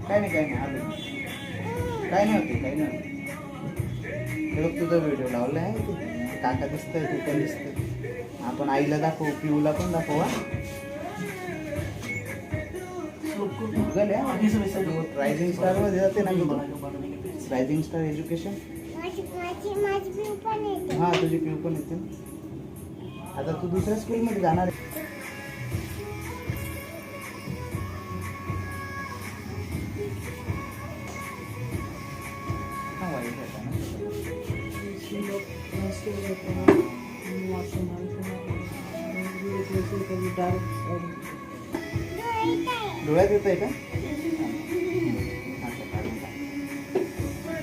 काय नाही आलो. काय नाही होते काही नाही होते. हे बघ तुझा व्हिडिओ लावला आहे ते काका दिसतंय तू पण दिसतंय. आपण आईला दाखवू पिऊला पण दाखवू. रायझिंग स्टार मध्ये जाते ना रायझिंग स्टार एज्युकेशन. हा तुझी पिऊ पण येते. आता तू दुसऱ्या स्कूलमध्ये जाणार आहे. डोळ्यात येत आहे का?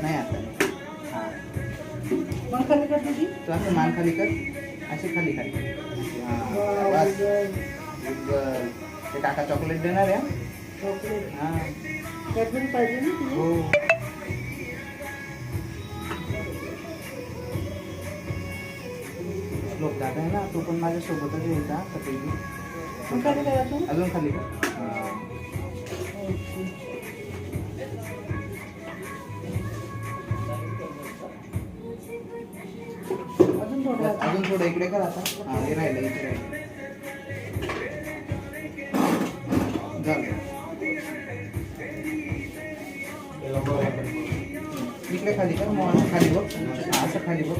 नाही आता मान खाली कर तुझी. तू असं मान खाली कर. असे खाली खाली. बस. ते काका चॉकलेट देणार आहे. चॉकलेट हा कॅडबरी पाहिजे ना तुला? हो. श्लोक दादा आहे ना तो पण माझ्यासोबतच यायचा सकाळी. मग खाली करायचं. अजून खाली कर. अजून थोडं इकडे कर आता. हा हे राहिलं इकडे झालं. इकडे खाली कर. मग असं खाली बघ. असं खाली बघ.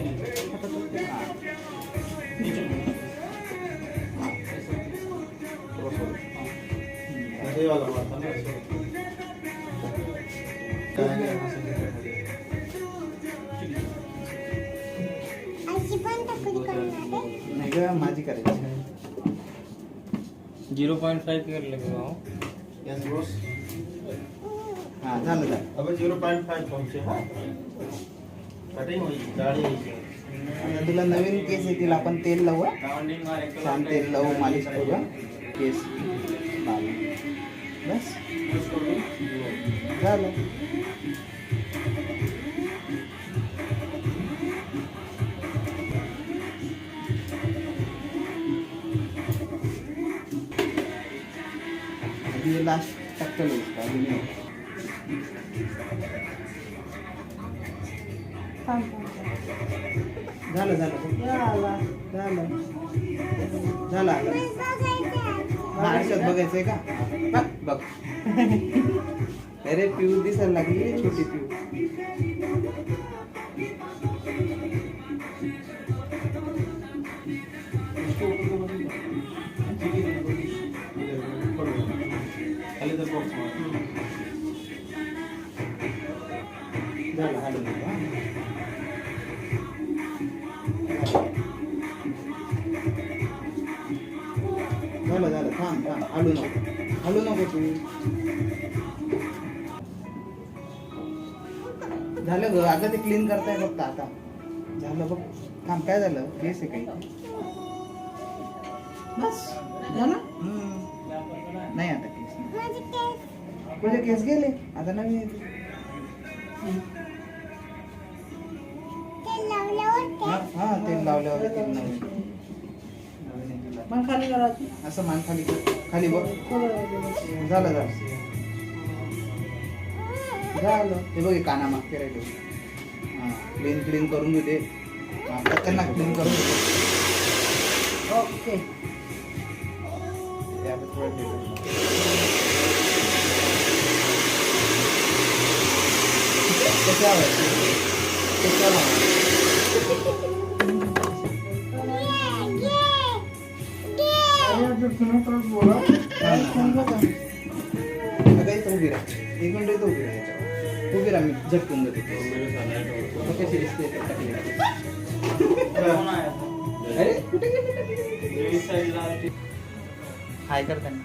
नाही का माझी करायची. 0.5 कर लगेगा. Yes boss. हाँ झालं झालं. अब 0.5 पहुंचे. हाँ कटिंग हुई दाढ़ी हुई. आता तुला नवीन केस येतील. आपण तेल लावू. छान तेल लावू. मालिश करू. केस बस झालं. लास्ट टक्कल झालं झालं झालं झालं. आरशात बघायचंय का? बघ. अरे पिऊ दिसायला लागली छोटी पिऊ. खाली तर बॉक्स झालं हलू नको. झालं थांब हलू नको तू. झालं ग. अगं ते क्लीन करताय फक्त आता. झालं बघ. थांब काय झालं? केस आहे काही. बस झालं. नाही आता केस तुझे केस गेले. आता नवीन येते. हा तेल लावल्यावर तेल नवीन येते. मान खाली करायचं. असं मान खाली कर. खाली बघ. झालं ते बघ काना मागते राहिले. हा क्लीन करून घेऊ दे. त्यांना क्लीन करून घेते. ओके. बोला. उभी राहा. एक मिनिट उभी राहा. उभी राहा. मी झटकून देते. कशी दिसते. अरे कुठे गेली? हाय करताना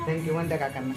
थँक्यू म्हणत्या काकांना.